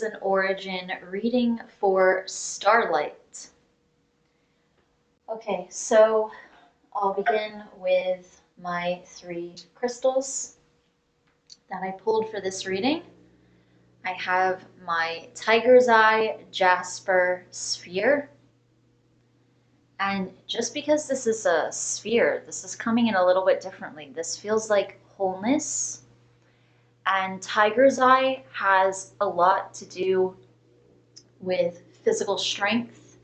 is an origin reading for StarLight. Okay, so I'll begin with my 3 crystals that I pulled for this reading. I have my Tiger's Eye Jasper Sphere. And just because this is a sphere, this is coming in a little bit differently. This feels like wholeness. And Tiger's Eye has a lot to do with physical strength,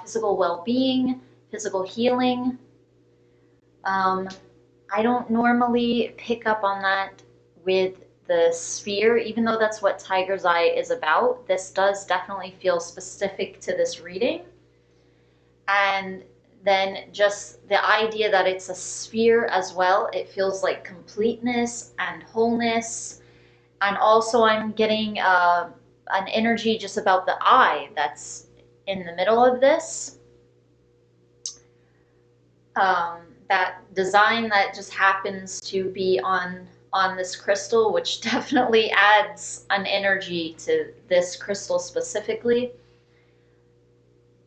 physical well-being, physical healing. I don't normally pick up on that with the sphere, even though that's what Tiger's Eye is about. This does definitely feel specific to this reading. And then just the idea that it's a sphere as well, it feels like completeness and wholeness. And also I'm getting an energy just about the eye that's in the middle of this. That design that just happens to be on this crystal, which definitely adds an energy to this crystal specifically.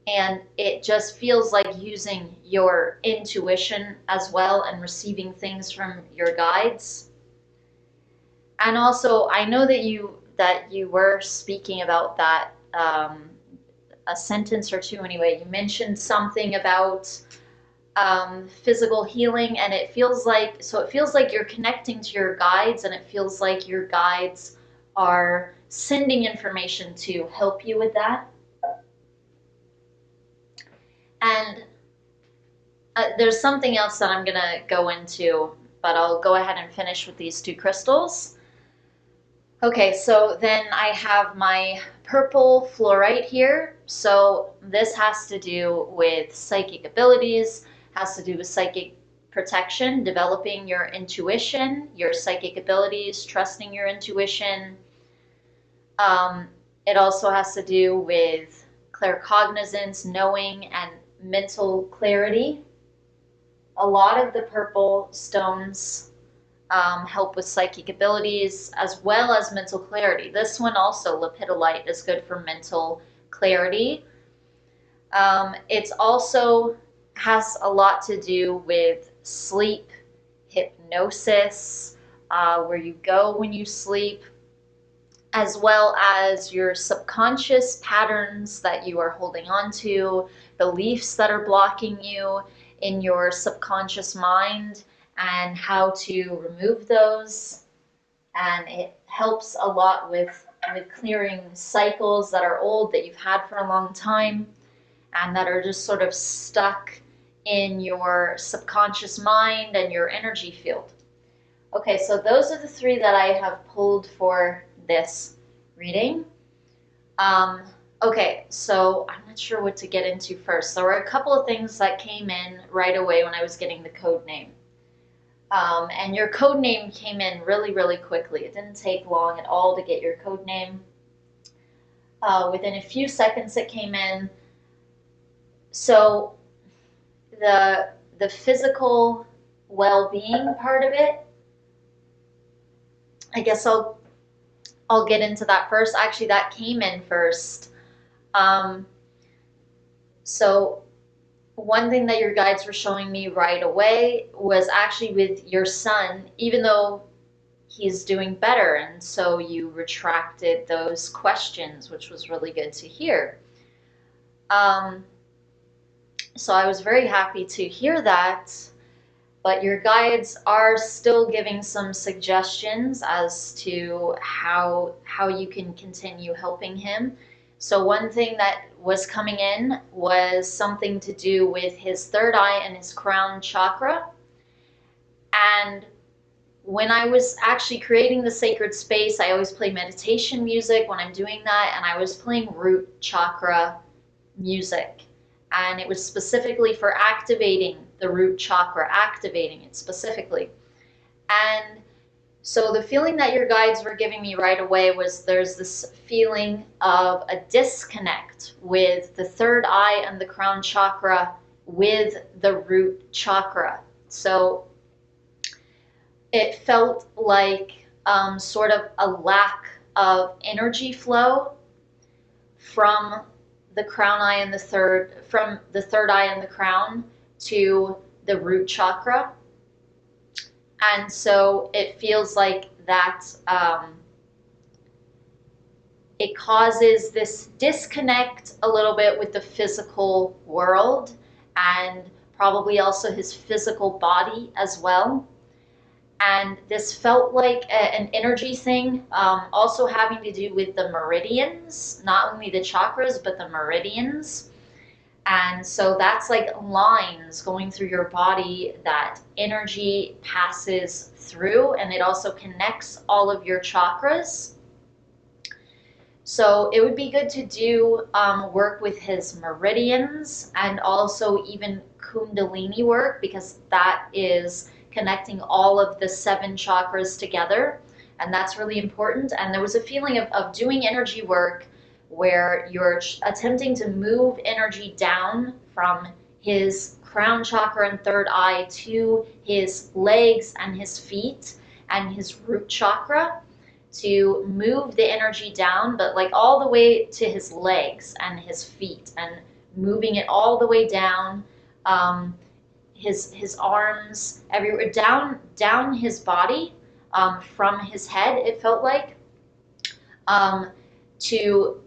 And it just feels like using your intuition as well and receiving things from your guides. And also, I know that you were speaking about that a sentence or two anyway. You mentioned something about physical healing, and it feels like you're connecting to your guides, and it feels like your guides are sending information to help you with that. And there's something else that I'm going to go into, but I'll go ahead and finish with these 2 crystals. Okay, so then I have my purple fluorite here. So this has to do with psychic abilities, has to do with psychic protection, developing your intuition, your psychic abilities, trusting your intuition. It also has to do with claircognizance, knowing, and mental clarity. A lot of the purple stones help with psychic abilities as well as mental clarity. This one also, lepidolite, is good for mental clarity. It also has a lot to do with sleep, hypnosis, where you go when you sleep, as well as your subconscious patterns that you are holding on to, beliefs that are blocking you in your subconscious mind, and how to remove those. And it helps a lot with clearing cycles that are old, that you've had for a long time, and that are just sort of stuck in your subconscious mind and your energy field. Okay, so those are the 3 that I have pulled for this reading. Okay, so I'm not sure what to get into first. There were a couple of things that came in right away when I was getting the code name. And your code name came in really, really quickly. It didn't take long at all to get your code name. Within a few seconds it came in. So the physical well-being part of it, I guess I'll get into that first. Actually, that came in first. So one thing that your guides were showing me right away was actually with your son, even though he's doing better, and so you retracted those questions, which was really good to hear. So I was very happy to hear that. But your guides are still giving some suggestions as to how you can continue helping him. So one thing that was coming in was something to do with his 3rd eye and his crown chakra. And when I was actually creating the sacred space, I always play meditation music when I'm doing that, and I was playing root chakra music. And it was specifically for activating the root chakra, activating it specifically. And so the feeling that your guides were giving me right away was there's this feeling of a disconnect with the 3rd eye and the crown chakra with the root chakra. So it felt like sort of a lack of energy flow from the crown eye and from the third eye and the crown to the root chakra. And so it feels like that it causes this disconnect a little bit with the physical world and probably also his physical body as well. And this felt like an energy thing, also having to do with the meridians, not only the chakras, but the meridians. And so that's like lines going through your body that energy passes through, and it also connects all of your chakras. So it would be good to do work with his meridians and also even Kundalini work, because that is connecting all of the 7 chakras together, and that's really important. And there was a feeling of doing energy work where you're attempting to move energy down from his crown chakra and third eye to his legs and his feet and his root chakra, to move the energy down, but like all the way to his legs and his feet, and moving it all the way down, his arms, everywhere, down his body, from his head, it felt like, to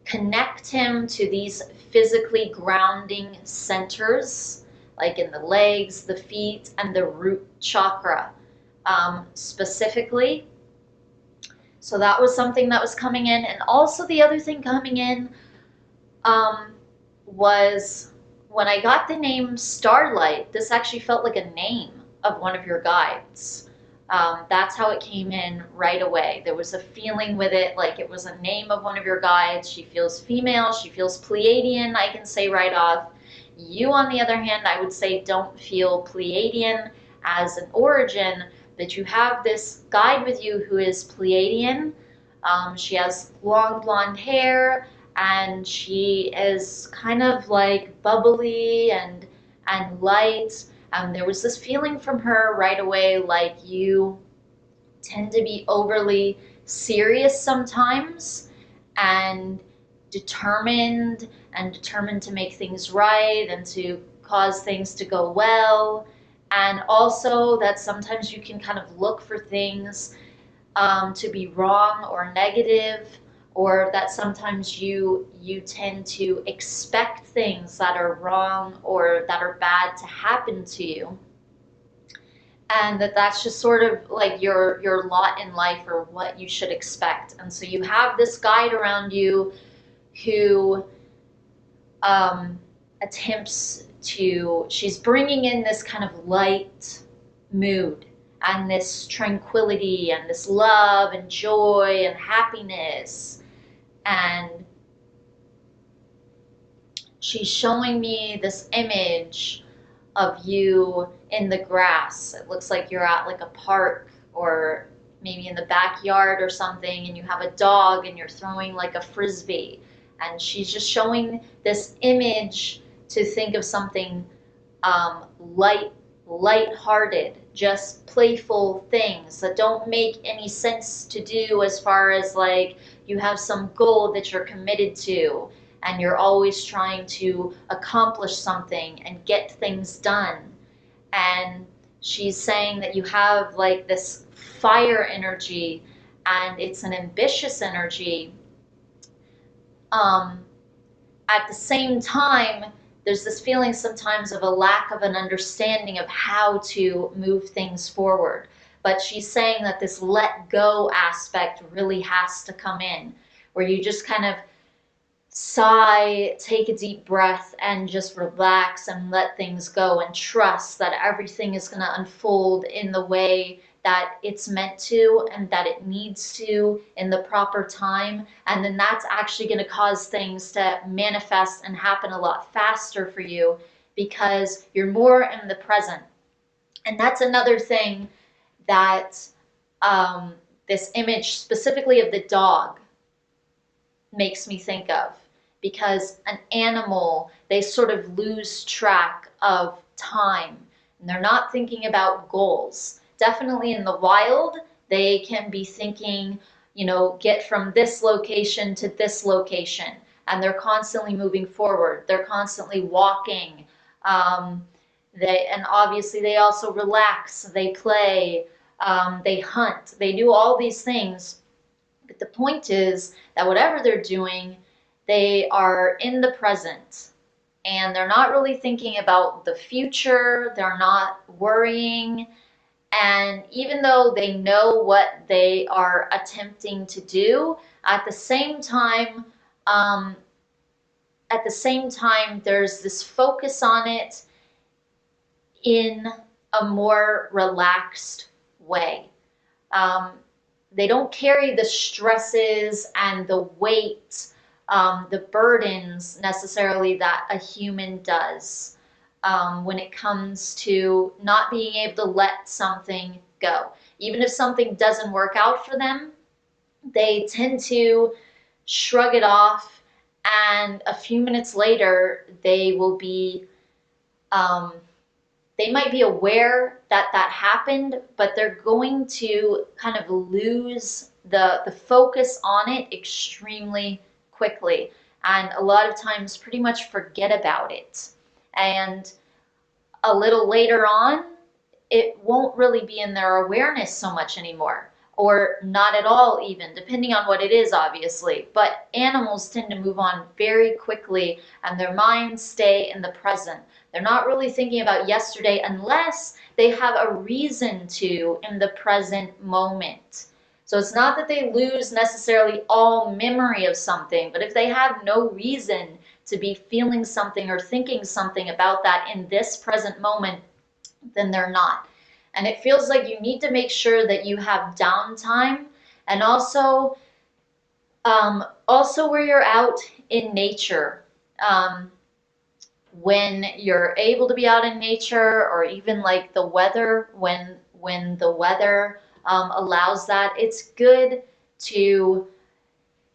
connect him to these physically grounding centers, like in the legs, the feet, and the root chakra, specifically. So that was something that was coming in. And also the other thing coming in was when I got the name StarLight, this actually felt like a name of one of your guides. That's how it came in right away. There was a feeling with it, like it was a name of one of your guides. She feels female, she feels Pleiadian, I can say right off. You, on the other hand, I would say don't feel Pleiadian as an origin, but you have this guide with you who is Pleiadian. She has long blonde hair, and she is kind of like bubbly and light. There was this feeling from her right away, like you tend to be overly serious sometimes and determined to make things right and to cause things to go well. And also that sometimes you can kind of look for things to be wrong or negative, or that sometimes you tend to expect things that are wrong or that are bad to happen to you, and that's just sort of like your lot in life, or what you should expect. And so you have this guide around you who attempts to, she's bringing in this kind of light mood and this tranquility and this love and joy and happiness. And she's showing me this image of you in the grass. It looks like you're at like a park or maybe in the backyard or something, and you have a dog and you're throwing like a frisbee. And she's just showing this image to think of something light-hearted, just playful things that don't make any sense to do, as far as like you have some goal that you're committed to and you're always trying to accomplish something and get things done. And she's saying that you have like this fire energy, and it's an ambitious energy. At the same time, there's this feeling sometimes of a lack of an understanding of how to move things forward. But she's saying that this let go aspect really has to come in, where you just kind of sigh, take a deep breath, and just relax and let things go and trust that everything is going to unfold in the way that it's meant to and that it needs to in the proper time. And then that's actually going to cause things to manifest and happen a lot faster for you, because you're more in the present. And that's another thing that this image specifically of the dog makes me think of, because an animal, they sort of lose track of time and they're not thinking about goals. Definitely in the wild, they can be thinking get from this location to this location. And they're constantly moving forward. They're constantly walking. And obviously they also relax, they play, they hunt, they do all these things. But the point is that whatever they're doing, they are in the present. And they're not really thinking about the future. They're not worrying. And even though they know what they are attempting to do, at the same time, um, there's this focus on it in a more relaxed way. Um, they don't carry the stresses and the weight, the burdens necessarily that a human does when it comes to not being able to let something go. Even if something doesn't work out for them, they tend to shrug it off, and a few minutes later, they will be um, they might be aware that that happened, but they're going to kind of lose the focus on it extremely quickly. And a lot of times pretty much forget about it. And a little later on, it won't really be in their awareness so much anymore, or not at all even, depending on what it is, obviously. But animals tend to move on very quickly, and their minds stay in the present. They're not really thinking about yesterday unless they have a reason to in the present moment. So it's not that they lose necessarily all memory of something, but if they have no reason to be feeling something or thinking something about that in this present moment, then they're not. And it feels like you need to make sure that you have downtime, and also where you're out in nature. When you're able to be out in nature, or even like the weather, when the weather allows that, it's good to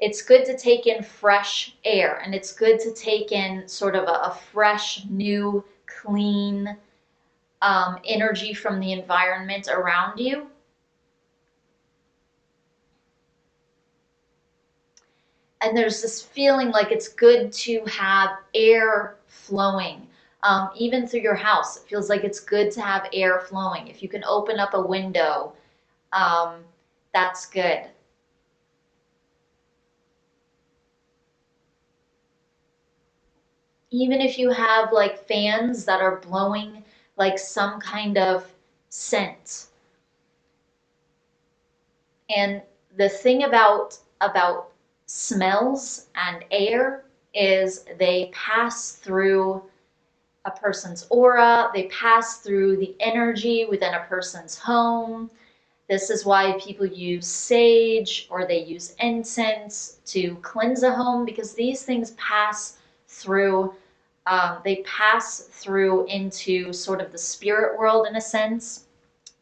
take in fresh air, and it's good to take in sort of a fresh, new, clean energy from the environment around you. And there's this feeling like it's good to have air flowing. Even through your house, it feels like it's good to have air flowing. If you can open up a window, that's good. Even if you have like fans that are blowing like some kind of scent. And the thing about smells and air is they pass through a person's aura, they pass through the energy within a person's home. This is why people use sage or they use incense to cleanse a home, because these things pass through, they pass through into sort of the spirit world in a sense,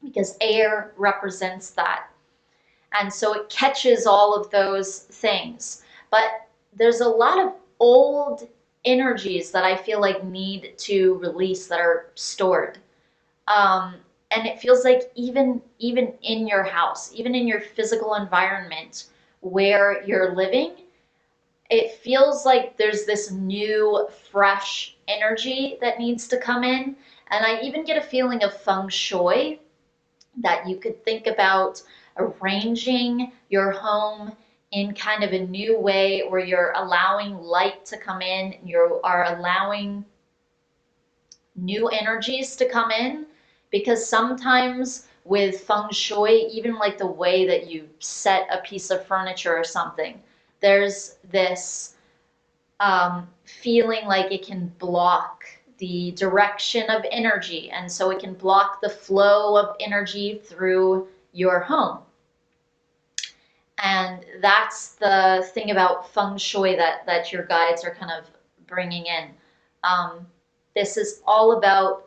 because air represents that. And so it catches all of those things. But there's a lot of old energies that I feel like need to release, that are stored. And it feels like even in your house, even in your physical environment where you're living, it feels like there's this new, fresh energy that needs to come in. And I even get a feeling of feng shui, that you could think about arranging your home in kind of a new way, where you're allowing light to come in, you are allowing new energies to come in. Because sometimes with feng shui, even like the way that you set a piece of furniture or something, there's this feeling like it can block the direction of energy, and so it can block the flow of energy through your home. And that's the thing about feng shui that your guides are kind of bringing in. This is all about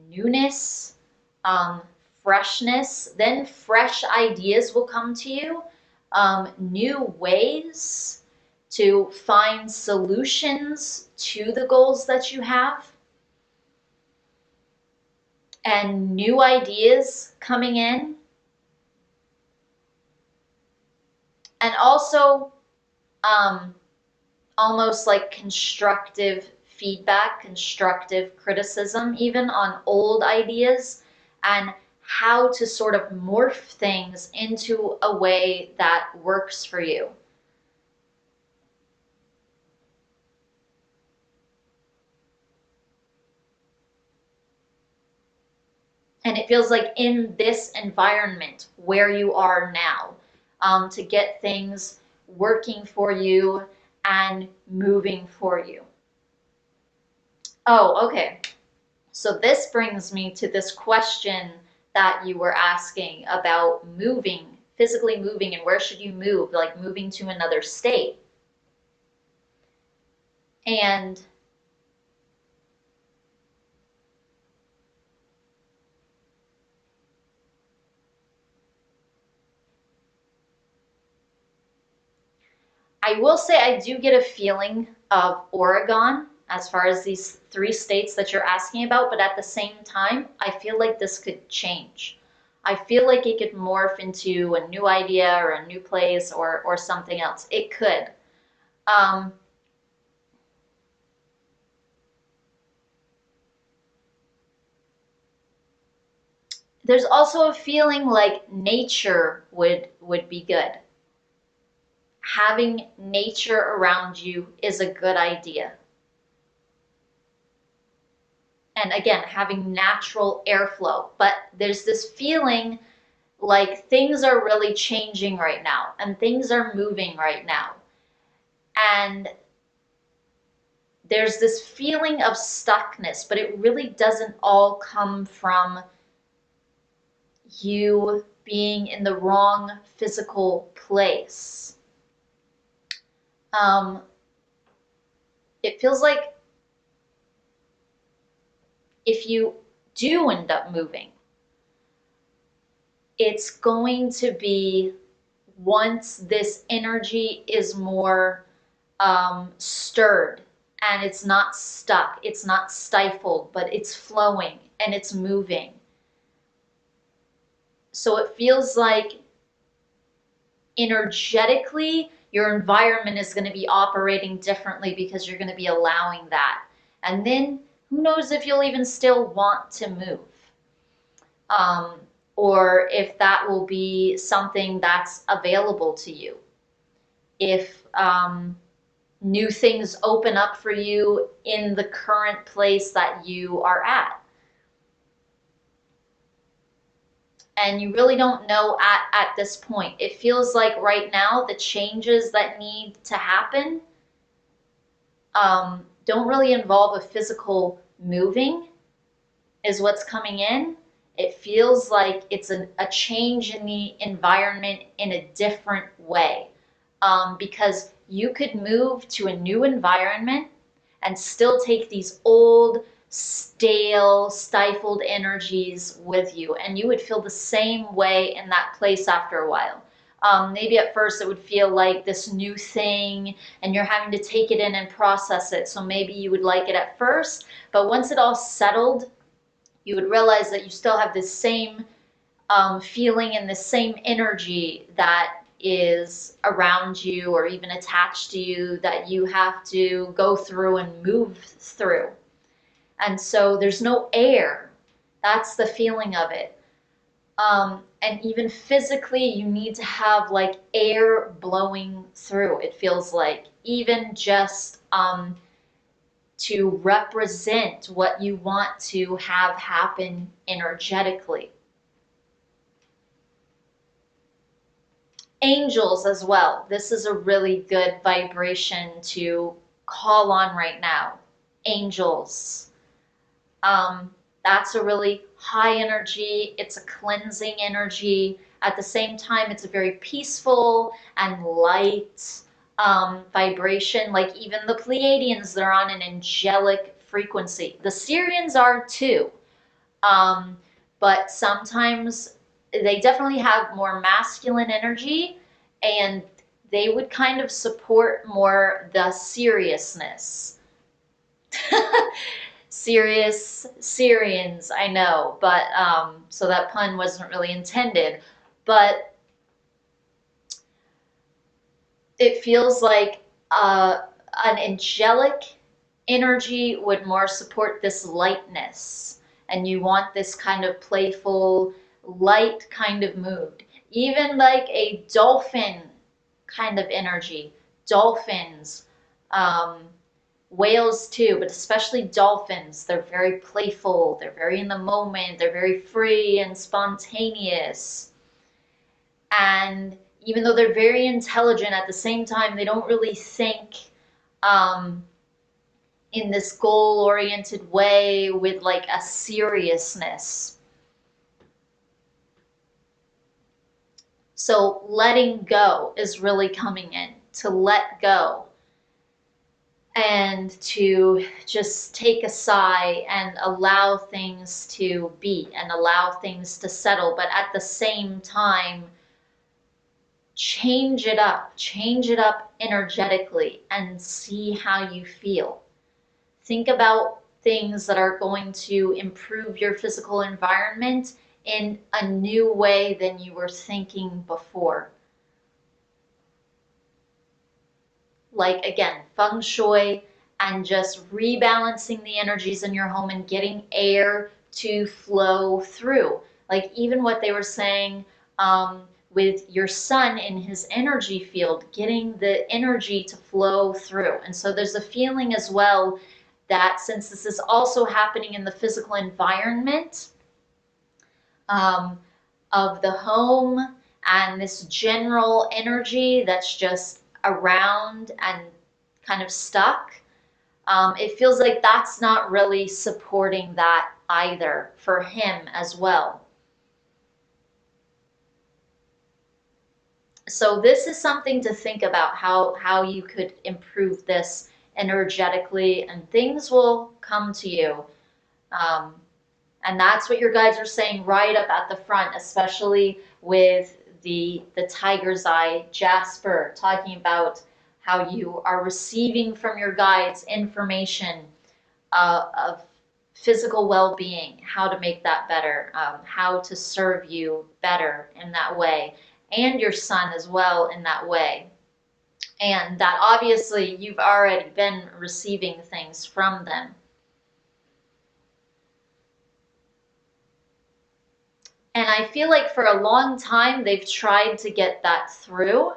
newness, freshness. Then fresh ideas will come to you, new ways to find solutions to the goals that you have, and new ideas coming in. And also, almost like constructive feedback, constructive criticism, even on old ideas, and how to sort of morph things into a way that works for you. And it feels like in this environment where you are now, to get things working for you and moving for you. Oh, okay. So this brings me to this question that you were asking about moving, physically moving, and where should you move, like moving to another state. And I will say I do get a feeling of Oregon as far as these 3 states that you're asking about, but at the same time, I feel like this could change. I feel like it could morph into a new idea or a new place or something else. It could. Um, there's also a feeling like nature would be good. Having nature around you is a good idea. And again, having natural airflow. But there's this feeling like things are really changing right now and things are moving right now. And there's this feeling of stuckness, but it really doesn't all come from you being in the wrong physical place. It feels like if you do end up moving, it's going to be once this energy is more stirred and it's not stuck, it's not stifled, but it's flowing and it's moving. So it feels like energetically your environment is going to be operating differently because you're going to be allowing that. And then who knows if you'll even still want to move. Or if that will be something that's available to you. If new things open up for you in the current place that you are at. And you really don't know at this point. It feels like right now the changes that need to happen don't really involve a physical moving is what's coming in. It feels like it's a change in the environment in a different way. Because you could move to a new environment and still take these old, stale, stifled energies with you. And you would feel the same way in that place after a while. Maybe at first it would feel like this new thing and you're having to take it in and process it. So maybe you would like it at first, but once it all settled, you would realize that you still have this same feeling and the same energy that is around you or even attached to you that you have to go through and move through. And so there's no air. That's the feeling of it. And even physically, you need to have like air blowing through, it feels like, even just to represent what you want to have happen energetically. Angels as well. This is a really good vibration to call on right now. Angels. That's a really high energy. It's a cleansing energy. At the same time, it's a very peaceful and light vibration. Like even the Pleiadians, they're on an angelic frequency. The Syrians are too. But sometimes they definitely have more masculine energy and they would kind of support more the seriousness. Serious Syrians, I know, but so that pun wasn't really intended. But it feels like an angelic energy would more support this lightness, and you want this kind of playful, light kind of mood. Even like a dolphin kind of energy. Dolphins, um, whales too, but especially dolphins. They're very playful, they're very in the moment, they're very free and spontaneous. And even though they're very intelligent, at the same time, they don't really think um, in this goal-oriented way with like a seriousness. So letting go is really coming in, to let go and to just take a sigh and allow things to be and allow things to settle, but at the same time, change it up energetically and see how you feel. Think about things that are going to improve your physical environment in a new way than you were thinking before. Like, again, feng shui and just rebalancing the energies in your home and getting air to flow through. Like even what they were saying with your sun in his energy field, getting the energy to flow through. And so there's a feeling as well that since this is also happening in the physical environment of the home and this general energy that's just around and kind of stuck, it feels like that's not really supporting that either for him as well. So this is something to think about, how you could improve this energetically, and things will come to you. And that's what your guides are saying right up at the front, especially with the tiger's eye Jasper, talking about how you are receiving from your guides information of physical well-being, how to make that better, how to serve you better in that way, and your son as well in that way. And that obviously you've already been receiving things from them. And I feel like for a long time they've tried to get that through,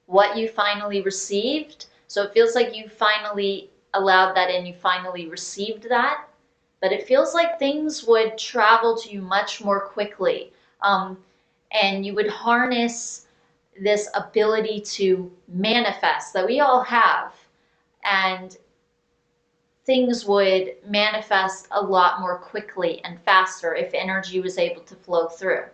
what you finally received. So it feels like you finally allowed that in, you finally received that. But it feels like things would travel to you much more quickly. And you would harness this ability to manifest that we all have. And things would manifest a lot more quickly and faster if energy was able to flow through.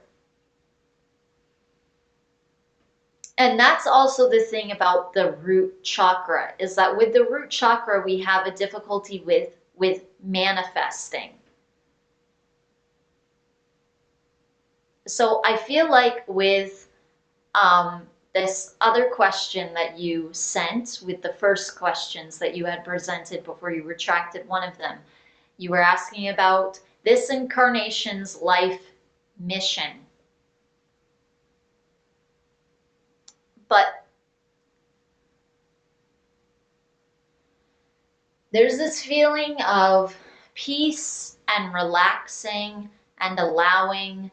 And that's also the thing about the root chakra, is that with the root chakra, we have a difficulty with manifesting. So I feel like with this other question that you sent, with the first questions that you had presented before you retracted one of them, you were asking about this incarnation's life mission. But there's this feeling of peace and relaxing and allowing,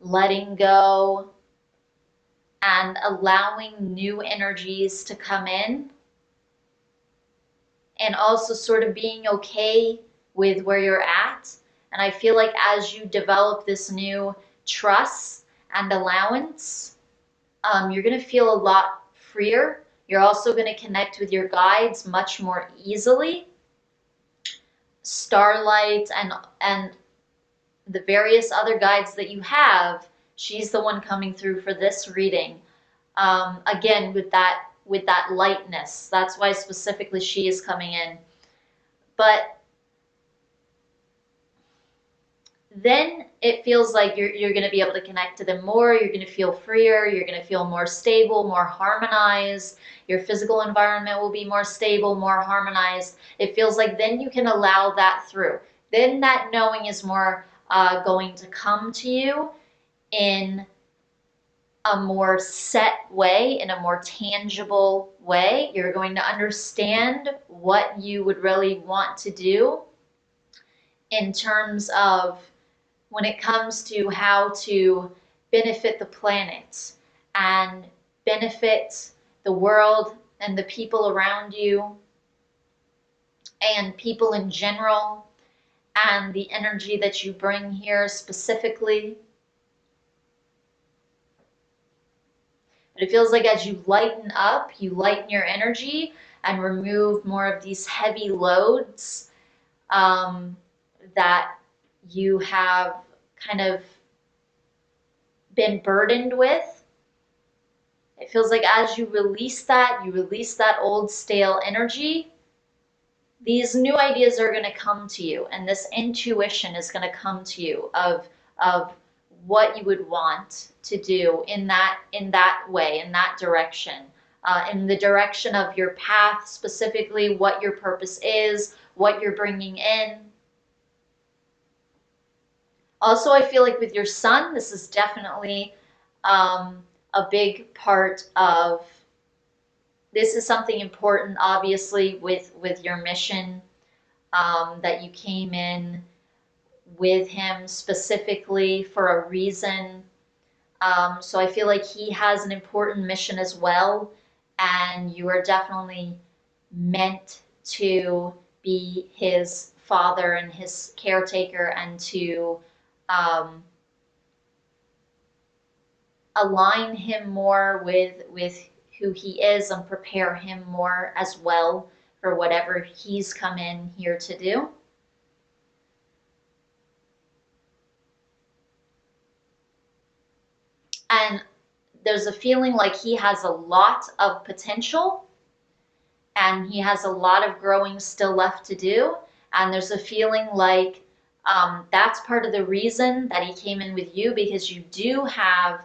letting go, and allowing new energies to come in, and also sort of being okay with where you're at. And I feel like as you develop this new trust and allowance, you're going to feel a lot freer. You're also going to connect with your guides much more easily. StarLight and the various other guides that you have, she's the one coming through for this reading. Again, with that lightness. That's why specifically she is coming in. But then it feels like you're going to be able to connect to them more. You're going to feel freer. You're going to feel more stable, more harmonized. Your physical environment will be more stable, more harmonized. It feels like then you can allow that through. Then that knowing is more going to come to you in a more set way, in a more tangible way. You're going to understand what you would really want to do in terms of when it comes to how to benefit the planet and benefit the world and the people around you and people in general, and the energy that you bring here specifically. But it feels like as you lighten up, you lighten your energy and remove more of these heavy loads that you have kind of been burdened with. It feels like as you release that old stale energy, these new ideas are going to come to you, and this intuition is going to come to you of what you would want to do in that way, in that direction, in the direction of your path, specifically what your purpose is, what you're bringing in. Also, I feel like with your son, this is definitely a big part of, this is something important, obviously, with your mission, that you came in with him specifically for a reason. So I feel like he has an important mission as well, and you are definitely meant to be his father and his caretaker, and to align him more with who he is and prepare him more as well for whatever he's come in here to do. And there's a feeling like he has a lot of potential and he has a lot of growing still left to do. And there's a feeling like that's part of the reason that he came in with you, because you do have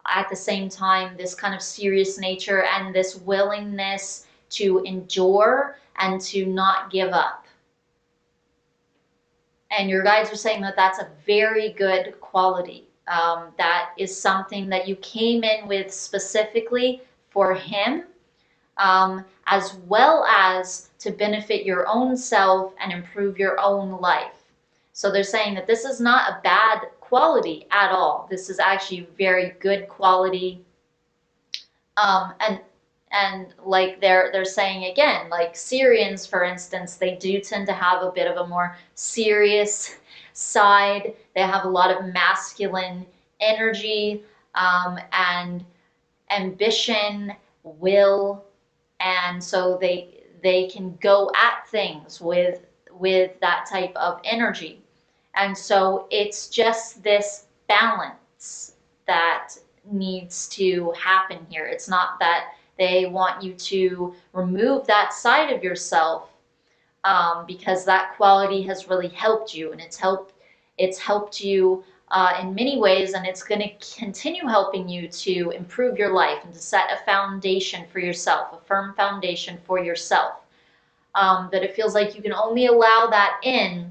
at the same time this kind of serious nature and this willingness to endure and to not give up. And your guides are saying that that's a very good quality. That is something that you came in with specifically for him, as well as to benefit your own self and improve your own life. So they're saying that this is not a bad quality at all. This is actually very good quality. And like they're saying again, like Syrians, for instance, they do tend to have a bit of a more serious side. They have a lot of masculine energy, and ambition, will, and so they can go at things with that type of energy. And so it's just this balance that needs to happen here. It's not that they want you to remove that side of yourself, because that quality has really helped you, and it's helped you in many ways, and it's going to continue helping you to improve your life and to set a foundation for yourself, a firm foundation for yourself. But it feels like you can only allow that in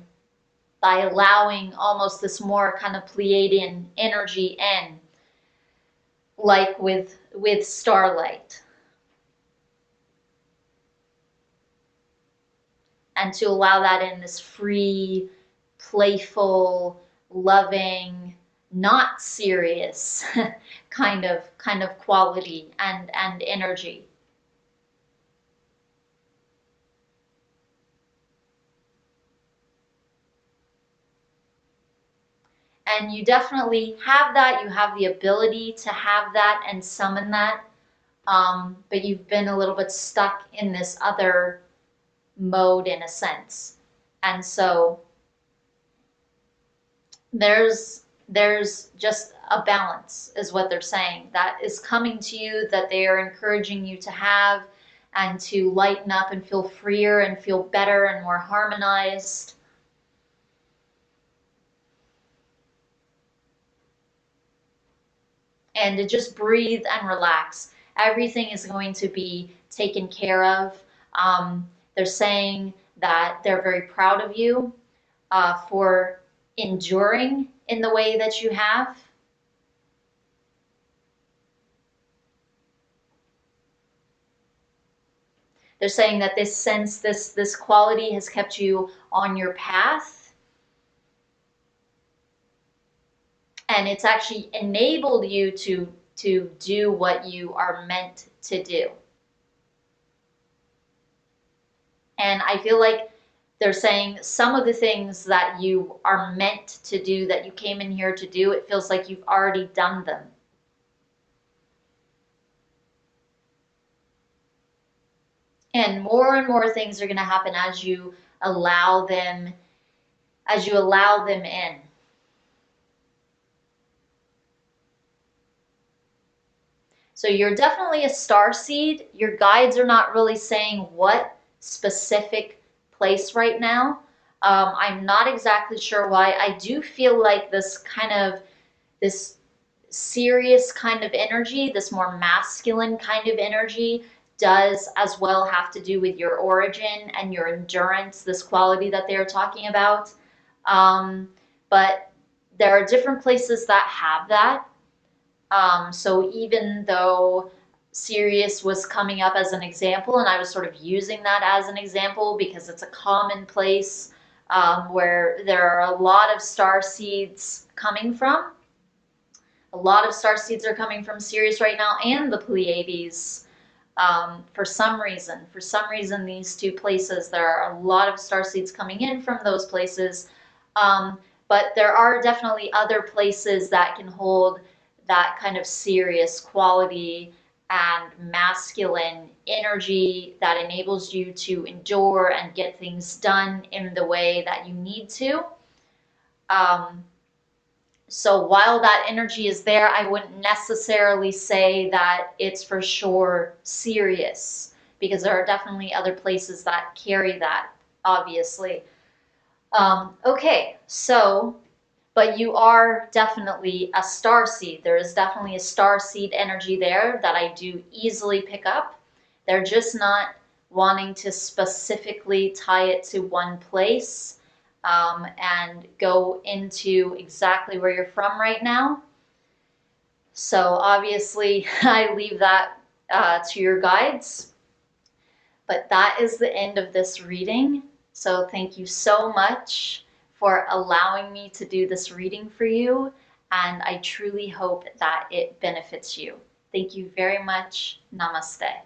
by allowing almost this more kind of Pleiadian energy in, like with StarLight. And to allow that in, this free, playful, loving, not serious kind of quality and energy. And you definitely have that. You have the ability to have that and summon that. But you've been a little bit stuck in this other mode in a sense. And so there's just a balance, is what they're saying, that is coming to you, that they are encouraging you to have, and to lighten up and feel freer and feel better and more harmonized. And to just breathe and relax. Everything is going to be taken care of. They're saying that they're very proud of you for enduring in the way that you have. They're saying that this sense, this quality has kept you on your path, and it's actually enabled you to do what you are meant to do. And I feel like they're saying some of the things that you are meant to do, that you came in here to do, it feels like you've already done them. And more things are going to happen as you allow them in. So you're definitely a star seed. Your guides are not really saying what specific place right now. I'm not exactly sure why. I do feel like this serious kind of energy, this more masculine kind of energy, does as well have to do with your origin and your endurance, this quality that they're talking about. But there are different places that have that. So even though Sirius was coming up as an example, and I was sort of using that as an example because it's a common place where there are a lot of star seeds coming from. A lot of star seeds are coming from Sirius right now, and the Pleiades. For some reason, these two places, there are a lot of star seeds coming in from those places. But there are definitely other places that can hold that kind of serious quality and masculine energy that enables you to endure and get things done in the way that you need to. So while that energy is there, I wouldn't necessarily say that it's for sure serious, because there are definitely other places that carry that, obviously. Okay, so, but you are definitely a star seed. There is definitely a star seed energy there that I do easily pick up. They're just not wanting to specifically tie it to one place. And go into exactly where you're from right now. So obviously I leave that to your guides. But that is the end of this reading. So thank you so much for allowing me to do this reading for you. And I truly hope that it benefits you. Thank you very much. Namaste.